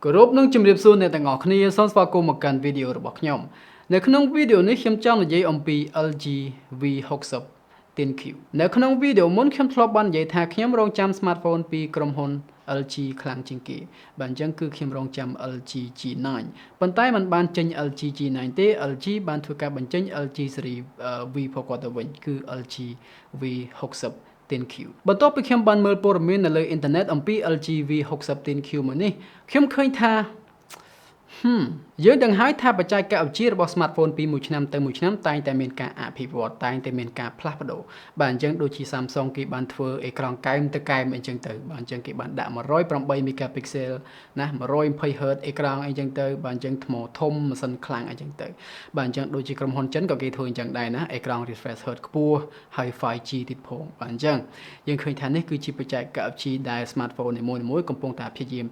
គោរពនឹងជម្រាបសួរអ្នកទាំងអស់គ្នាសូមស្វាគមន៍មកកាន់វីដេអូរបស់ខ្ញុំនៅក្នុងវីដេអូនេះខ្ញុំចង់និយាយអំពី LG V60 ThingQ នៅក្នុងវីដេអូមុនខ្ញុំធ្លាប់បាននិយាយថាខ្ញុំរងចាំ smartphone ពីក្រុមហ៊ុន LG ខ្លាំងជាងគេបាទអញ្ចឹងគឺខ្ញុំរងចាំ LG G9 ប៉ុន្តែมันបានចេញ LG G9 ទេ LG បានធ្វើការបញ្ចេញ LG series V ប្រកបទៅវិញគឺ LG V60 ThingQ បន្ទាប់ពីខ្ញុំបានមើលព័ត៌មាននៅលើអ៊ីនធឺណិតអំពី LG V60 ThingQ មួយនេះខ្ញុំឃើញថាយើងដឹងហើយថាបច្ចេកវិទ្យារបស់ smartphone ពីមួយឆ្នាំទៅមួយឆ្នាំតែងតែមានការអភិវឌ្ឍតែងតែមានការផ្លាស់ប្ដូរបាទអញ្ចឹងដូចជា Samsung គេបានធ្វើអេក្រង់កែមទៅកែមអីចឹងទៅបាទអញ្ចឹងគេបានដាក់108 megapixel ណា120 Hz អេក្រង់អីចឹងទៅបាទអញ្ចឹងថ្មធំម៉ាស៊ីនខ្លាំងអីចឹងទៅបាទអញ្ចឹងដូចជាក្រុមហ៊ុនចិនក៏គេធ្វើអញ្ចឹងដែរណាអេក្រង់ refresh Hz ខ្ពស់ហើយ 5G ទៀតផងបាទអញ្ចឹងយើងឃើញថានេះគឺជាបច្ចេកវិទ្យាដែល smartphone នីមួយៗកំពុងតែព្យាយាម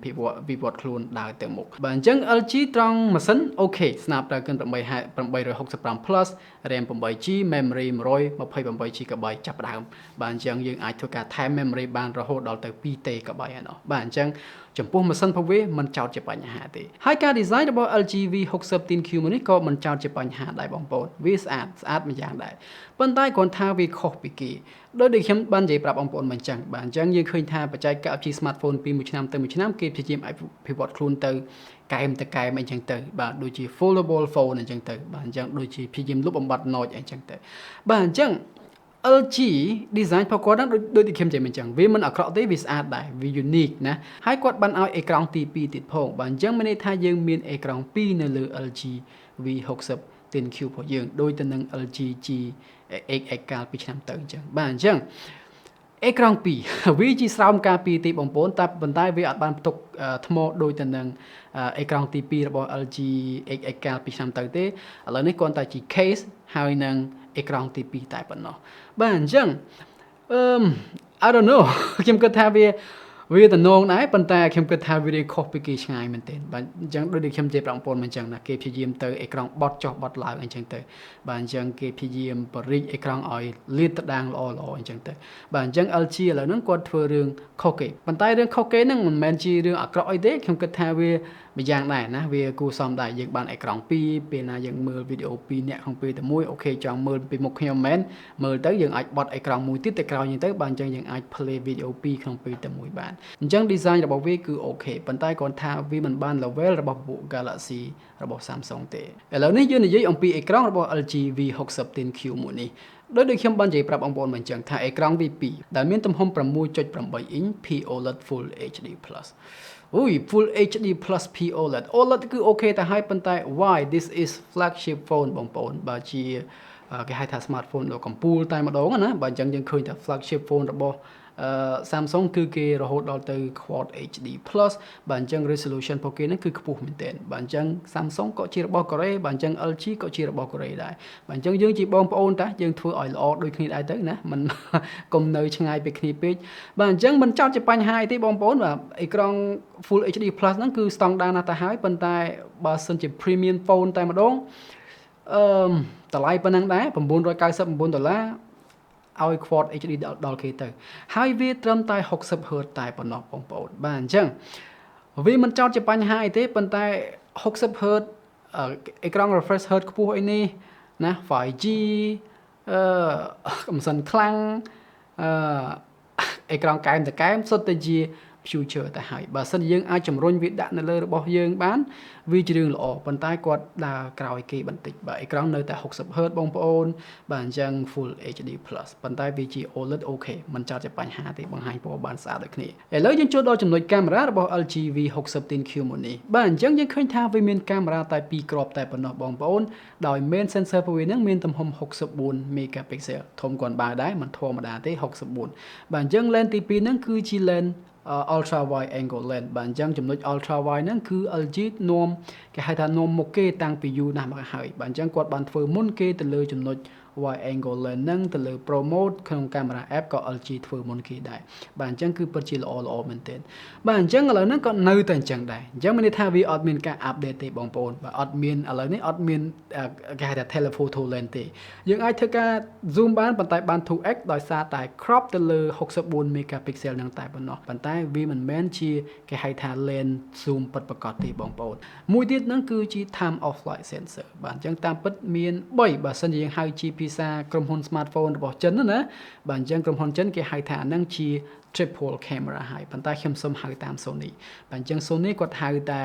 វិវត្តខ្លួនដើរទៅមុខបាទអញ្ចឹង LG ត្រង់ម៉ាស៊ីនអូខេ Snapdragon 865 Plus RAM 8GB memory 128GB ចាប់ដើមបាទអញ្ចឹងយើងអាចធ្វើការថែម memory បានរហូតដល់ទៅ 2TB ហើយណោះបាទអញ្ចឹងចំពោះម៉ាស៊ីន power មិនចោទជាបញ្ហាទេហើយការ design របស់ LG V60 ThingQ នេះក៏មិនចោទជាបញ្ហាដែរបងប្អូនវាស្អាតម្យ៉ាងដែរប៉ុន្តែគ្រាន់ថាវាខុសពីគេដោយដែលខ្ញុំបាននិយាយប្រាប់បងប្អូនមកអញ្ចឹងបាទអញ្ចឹងយើងឃើញថាបច្ចេកវិទ្យា smartphone ពីមួយឆ្នាំទៅមួយឆ្នាំគេព្យាយាមអភិវឌ្ឍខ្លួនទៅកែមអីចឹងទៅបាទដូចជា foldable phone អញ្ចឹងទៅបាទអញ្ចឹងដូចជាព្យាយាមលុបបំបាត់ notch អញ្ចឹងទៅបាទអញ្ចឹង LG design របស់គាត់ហ្នឹងដូចខ្ញុំនិយាយអញ្ចឹងវាមិនអាក្រក់ទេវាស្អាតដែរវា unique ណាហើយគាត់បានឲ្យអេក្រង់ទី2ទៀតផងបាទអញ្ចឹងមានន័យថាយើងមានអេក្រង់2នៅលើ LG V60 ThingQ របស់យើងដូចទៅនឹង LG G8X កាលពីឆ្នាំទៅអញ្ចឹងបាទអញ្ចឹងអេក្រង់2វាជាស្រោមការពីទីបងប្អូនតែប៉ុន្តែវាអត់បានផ្ទុកថ្មដូចទៅនឹងអេក្រង់ទី2របស់ LG XX កាលពីឆ្នាំទៅទេឥឡូវនេះគ្រាន់តែជា case ហើយនឹងអេក្រង់ទី2តែប៉ុណ្ណោះបាទអញ្ចឹងI don't know ខ្ញុំគិតថាវាតំណងដែរប៉ុន្តែខ្ញុំគិតថាវារៀងខុសពីគេឆ្ងាយមែនទែនបាទអញ្ចឹងដូចខ្ញុំជេរបងប្អូនមកអញ្ចឹងណាគេព្យាយាមទៅអេក្រង់បត់ចុះបត់ឡើងអញ្ចឹងទៅបាទអញ្ចឹងគេព្យាយាមបរិចអេក្រង់ឲ្យលាតត្រដាងល្អអញ្ចឹងទៅបាទអញ្ចឹង LG ឥឡូវហ្នឹងគាត់ធ្វើរឿងខុសគេប៉ុន្តែរឿងខុសគេហ្នឹងមិនមែនជារឿងអាក្រក់អីទេខ្ញុំគិតថាវាម្យ៉ាងដែរណាវាគួរសមដែរយើងបានអេក្រង់2ពេលណាយើងមើលវីដេអូ2នាក់ក្នុងពេលតែមួយអូខេចង់មើលពីមុខខ្ញុំមែនមើលទៅយើងអាចបត់អេក្រង់មួយទៀតទៅក្រោយហ្នឹងទៅបាទអញ្ចឹងយើងអាច play វីដេអូ2ក្នុងពេលតែមួយបានអញ្ចឹង design របស់វាគឺអូខេប៉ុន្តែគ្រាន់ថាវាមិនបាន level របស់ពួក Galaxy របស់ Samsung ទេឥឡូវនេះយើងនិយាយអំពីអេក្រង់របស់ LG V60 ThingQ មួយនេះដូចខ្ញុំបាននិយាយប្រាប់បងប្អូនមកអញ្ចឹងថាអេក្រង់ V2 ដែលមានទំហំ 6.8 inch POLED Full HD Plus Full HD Plus POLED OLED គឺអូខេតែហើយប៉ុន្តែ why this is flagship phone បងប្អូនបើជាគេហៅថា smartphone ដ៏កំពូលតែម្ដងណាបើអញ្ចឹងយើងឃើញថា flagship phone របស់Samsung គឺគេរហូតដល់ទៅ Quad HD Plus បាទអញ្ចឹង resolution របស់គេហ្នឹងគឺខ្ពស់មែនទែនបាទអញ្ចឹង Samsung ក៏ជារបស់កូរ៉េបាទអញ្ចឹង LG ក៏ជារបស់កូរ៉េដែរបាទអញ្ចឹងយើងជាបងប្អូនតាយើងធ្វើឲ្យល្អដូចគ្នាដែរទៅណាមិនកុំនៅឆ្ងាយពីគ្នាពេកបាទអញ្ចឹងមិនចោទជាបញ្ហាអីទេបងប្អូនបាទអេក្រង់ Full HD Plus ហ្នឹងគឺស្តង់ដារណាស់ទៅហើយប៉ុន្តែបើសិនជា premium phone តែម្ដងតម្លៃប៉ុណ្ណឹងដែរ$999ឲ្យ Quad HD ដល់គេទៅហើយវាត្រឹមតែ 60Hz តែប៉ុណ្ណោះបងប្អូនបាទអញ្ចឹងវាមិនចោទជាបញ្ហាអីទេប៉ុន្តែ 60Hz អេក្រង់ refresh Hz ខ្ពស់អីនេះណា 5G កំសិនខ្លាំងអេក្រង់កែមសុទ្ធតែជា future ទៅហើយបើសិនយើងអាចជំរុញវាដាក់នៅលើរបស់យើងបានវាជារឿងល្អប៉ុន្តែគាត់ដើរក្រោយគេបន្តិចបាទអេក្រង់នៅតែ 60Hz បងប្អូនបាទអញ្ចឹង Full HD Plus ប៉ុន្តែវាជា OLED អូខេមិនចោទជាបញ្ហាទេបង្ហាញពណ៌បានស្អាតដូចគ្នាឥឡូវយើងចូលដល់ចំណុចកាមេរ៉ារបស់ LG V60 ThingQ មួយនេះបាទអញ្ចឹងយើងឃើញថាវាមានកាមេរ៉ាតែ2គ្រាប់តែប៉ុណ្ណោះបងប្អូនដោយ main sensor របស់វានឹងមានទំហំ64 megapixel ធំគួរបើដែរមិនធម្មតាទេ64បាទអញ្ចឹង lens ទី2ហ្នឹងគឺជា lens ultra wide angle lens បាទអញ្ចឹងចំណុច ultra wide ហ្នឹងគឺ LG នាំគេហៅថានាំមុខគេតាំងពីយូរណាស់មកហើយបាទអញ្ចឹងគាត់បានធ្វើមុនគេទៅលើចំណុច wide angle lens ហ្នឹងទៅលើ promote ក្នុង camera app ក៏ LG ធ្វើមុនគេដែរបាទអញ្ចឹងគឺពិតជាល្អមែនទែនបាទអញ្ចឹងឥឡូវហ្នឹងក៏នៅតែអញ្ចឹងដែរអញ្ចឹងមានន័យថាវាអត់មានការ update ទេបងប្អូនបាទអត់មានឥឡូវនេះអត់មានគេហៅថា telephoto lens ទេយើងអាចធ្វើការ zoom បានប៉ុន្តែបាន 2x ដោយសារតែ crop ទៅលើ64 megapixel ហ្នឹងតែប៉ុណ្ណោះប៉ុន្តែវាមិនមែនជាគេហៅថា lens zoom ពិតប្រាកដទេបងប្អូនមួយទៀតហ្នឹងគឺជា time of flight sensor បាទអញ្ចឹងតាមពិតមាន3បើសិនជាយើងហៅជាភាសាក្រុមហ៊ុន smartphone របស់ចិនណាបាទអញ្ចឹងក្រុមហ៊ុនចិនគេហៅថាអាហ្នឹងជា triple camera ហើយប៉ុន្តែខ្ញុំសូមហៅតាម Sony បាទអញ្ចឹង Sony គាត់ហៅតែ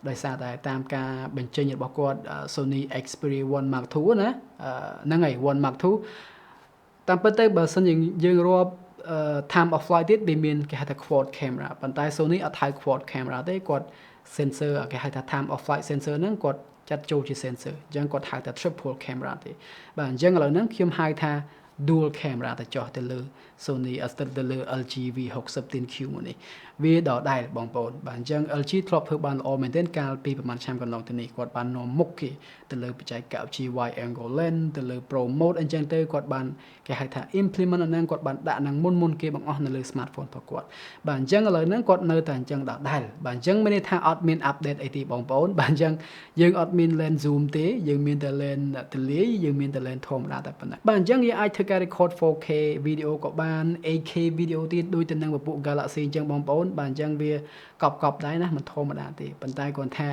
ដោយសារតែតាមការបញ្ចេញរបស់គាត់ Sony Xperia 1 Mark II ណាហ្នឹងហើយ1 Mark II តាមពិតទៅបើសិនយើងរាប់time of flight ទៀតវាមានគេហៅថា quad camera ប៉ុន្តែ Sony អត់ហៅ quad camera ទេគាត់ sensor គេហៅថា time of flight sensor ហ្នឹងគាត់ចាត់ចូលជា sensor អញ្ចឹងគាត់ហៅថា triple camera ទេបាទអញ្ចឹងឥឡូវហ្នឹងខ្ញុំហៅថា dual camera ទៅចោះទៅលើ Sony ទៅលើ LG V60 ThingQ មួយនេះវាដដែលបងប្អូនបាទអញ្ចឹង LG ធ្លាប់ធ្វើបានល្អមែនទែនកាលពីប្រហែលឆ្នាំកន្លងទៅនេះគាត់បាននាំមុខគេទៅលើបច្ចេកវិទ្យា wide angle lens ទៅលើ pro mode អញ្ចឹងទៅគាត់បានគេហៅថា implement អាហ្នឹងគាត់បានដាក់ហ្នឹងមុនគេបង្អស់នៅលើ smartphone របស់គាត់បាទអញ្ចឹងឥឡូវហ្នឹងគាត់នៅតែអញ្ចឹងដដែលបាទអញ្ចឹងមានន័យថាអត់មាន update អីទេបងប្អូនបាទអញ្ចឹងយើងអត់មាន lens zoom ទេយើងមានតែ lens ទលាយយើងមានតែ lens ធម្មតាតែប៉ុណ្ណឹងបាទអញ្ចឹងយើងអាចធ្វើការ record 4K video ក៏បាន 8K video ទៀតដូចទៅនឹងពពួក Galaxy អញ្ចឹងបងប្អូនបាទអញ្ចឹងវាកប់ដែរណាមិនធម្មតាទេប៉ុន្តែគាត់ថា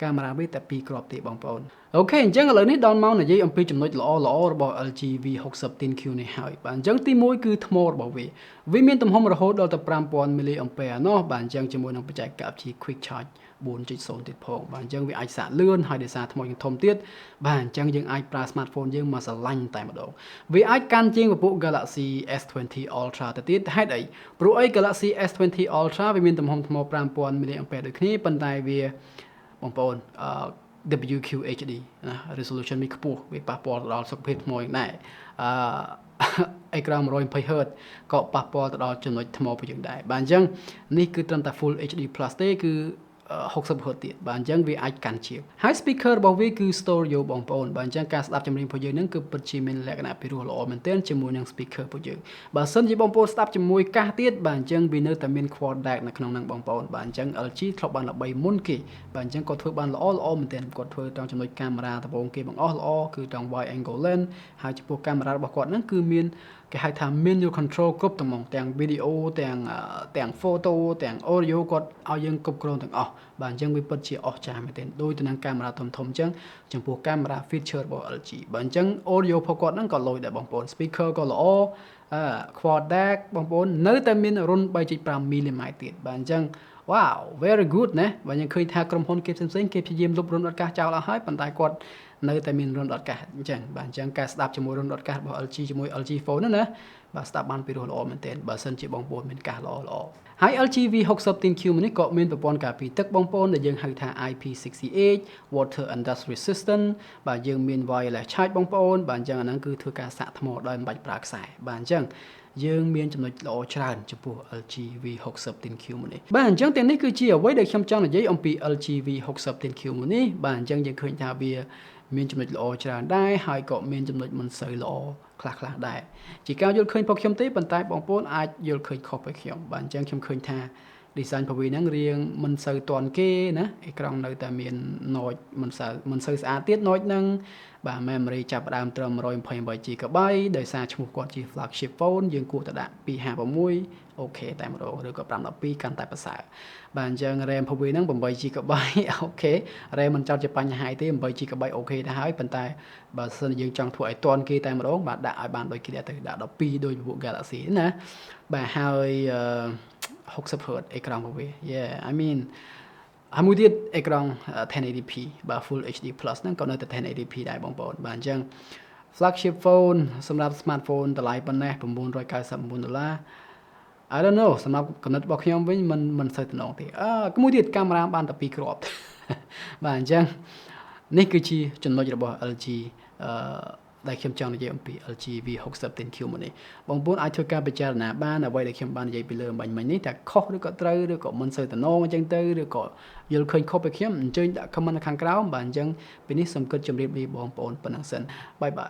កាមេរ៉ាវាតែ2គ្រាប់ទេបងប្អូនអូខេអញ្ចឹងឥឡូវនេះដល់មកនិយាយអំពីចំណុចល្អរបស់ LG V60 ThingQ នេះហើយបាទអញ្ចឹងទី1គឺថ្មរបស់វាមានទំហំរហូតដល់ទៅ 5000 mAh ណោះបាទអញ្ចឹងជាមួយនឹងបច្ចេកវិទ្យា Quick Charge 4.0 ទៀតផងបាទអញ្ចឹងវាអាចសាកលឿនហើយដោយសារថ្មធំទៀតបាទអញ្ចឹងយើងអាចប្រើ smartphone យើងមកស្រឡាញ់តែម្ដងវាអាចកាន់ជាងពពួក Galaxy S20 Ultra ទៅទៀតហេតុអីព្រោះអី Galaxy S20 Ultra វាមានទំហំថ្ម 5000 mAh ដូចគ្នាប៉ុន្តែវាបងប្អូនWQHD ណា resolution វាខ្ពស់វាប៉ះពាល់ទៅដល់សុខភាពថ្មយ៉ាងដែរអេក្រង់ 120Hz ក៏ប៉ះពាល់ទៅដល់ចំណុចថ្មរបស់យើងដែរបាទអញ្ចឹងនេះគឺត្រឹមតែ Full HD Plus ទេគឺ60Hz ទៀតបាទអញ្ចឹងវាអាចកាន់ជាងហើយ speaker របស់វាគឺ stereo បងប្អូនបាទអញ្ចឹងការស្ដាប់ចម្រៀងរបស់យើងនឹងគឺពិតជាមានលក្ខណៈពិរោះល្អមែនទែនជាមួយនឹង speaker របស់យើងបើសិនជាបងប្អូនស្ដាប់ជាមួយកាសទៀតបាទអញ្ចឹងវានៅតែមាន quad DAC នៅក្នុងហ្នឹងបងប្អូនបាទអញ្ចឹង LG ធ្លាប់បានល្បីមុនគេបាទអញ្ចឹងគាត់ធ្វើបានល្អមែនទែនគាត់ធ្វើត្រង់ចំណុចកាមេរ៉ាដំបូងគេបង្អស់ល្អគឺត្រង់ wide angle lens ហើយចំពោះកាមេរ៉ារបស់គាត់ហ្នឹងគឺមានគេហៅថា menu control គ្រប់ទាំង video ទាំង photo ទាំង audio គាត់ឲ្យយើងគ្រប់គ្រងទាំងអស់បាទអញ្ចឹងវាពិតជាអស្ចារ្យមែនទែនដូចទៅនឹងកាមេរ៉ាធំអញ្ចឹងចំពោះកាមេរ៉ា feature របស់ LG បាទអញ្ចឹង audio របស់គាត់ហ្នឹងក៏លយដែរបងប្អូន speaker ក៏ល្អquad DAC បងប្អូននៅតែមានរុន 3.5 mm ទៀតបាទអញ្ចឹង wow very good ណាបាទយើងឃើញថាក្រុមហ៊ុនគេផ្សេងគេព្យាយាមលុបរុនអត់កាសចោលអស់ហើយប៉ុន្តែគាត់នៅតែមានរុនអត់កាសអញ្ចឹងបាទអញ្ចឹងការស្ដាប់ជាមួយរុនអត់កាសរបស់ LG ជាមួយ LG phone ហ្នឹងណាបាទស្ដាប់បានពីរោះល្អមែនទែនបើសិនជាបងប្អូនមានកាសល្អហើយ LG V60 ThingQ នេះក៏មានប្រព័ន្ធការពារទឹកបងប្អូនដែលយើងហៅថា IP68 water and dust resistant បាទយើងមាន wireless charge បងប្អូនបាទអញ្ចឹងអាហ្នឹងគឺធ្វើការសាកថ្មដោយមិនបាច់ប្រើខ្សែបាទអញ្ចឹងយើងមានចំណុចល្អច្រើនចំពោះ LG V60 ThingQ មួយនេះបាទអញ្ចឹងទាំងនេះគឺជាអ្វីដែលខ្ញុំចង់និយាយអំពី LG V60 ThingQ មួយនេះបាទអញ្ចឹងយើងឃើញថាវាមានចំណុចល្អច្រើនដែរហើយក៏មានចំណុចមិនសូវល្អខ្លះដែរជាការយល់ឃើញរបស់ខ្ញុំទេប៉ុន្តែបងប្អូនអាចយល់ឃើញខុសពីខ្ញុំបាទអញ្ចឹងខ្ញុំឃើញថា design របស់វាហ្នឹងរៀងមិនសូវទាន់គេណាអេក្រង់នៅតែមាន notch មិនសូវស្អាតទៀត notch ហ្នឹងបាទ memory ចាប់ផ្ដើមត្រឹម 128GB ដោយសារឈ្មោះគាត់ជា flagship phone យើងគួរតែដាក់256 អូខេតែម្ដងឬក៏512កាន់តែប្រសើរបាទអញ្ចឹង RAM របស់វាហ្នឹង 8GB អូខេ RAM មិនចោតជាបញ្ហាទេ 8GB អូខេដែរហើយប៉ុន្តែបើសិនយើងចង់ធ្វើឲ្យទាន់គេតែម្ដងបាទដាក់ឲ្យបានដូចគេទៅដាក់12ដូចពួក Galaxy ណាបាទហើយ60Hz អេក្រង់របស់វា yeah I mean ហើយមួយទៀតអេក្រង់ 1080p បាទ Full HD Plus ហ្នឹងក៏នៅតែ 1080p ដែរបងប្អូនបាទអញ្ចឹង flagship phone សម្រាប់ smartphone តម្លៃប៉ុណ្ណេះ$999 I don't know សម្រាប់កំណត់របស់ខ្ញុំវិញមិនសូវតំណងទេមួយទៀតកាមេរ៉ាបានតែ2គ្រាប់បាទអញ្ចឹងនេះគឺជាចំណុចរបស់ LG ដែលខ្ញុំចង់និយាយអំពី LG V60 ThingQ មួយនេះបងប្អូនអាចធ្វើការពិចារណាបានអ្វីដែលខ្ញុំបាននិយាយពីលើមិញនេះតែខុសឬក៏ត្រូវឬក៏មិនសូវតំណងអញ្ចឹងទៅឬក៏យល់ឃើញខុសពីខ្ញុំអញ្ជើញដាក់ comment នៅខាងក្រោមបាទអញ្ចឹងពេលនេះសូមគិតជម្រាបលាបងប្អូនប៉ុណ្ណឹងសិនបាយបាយ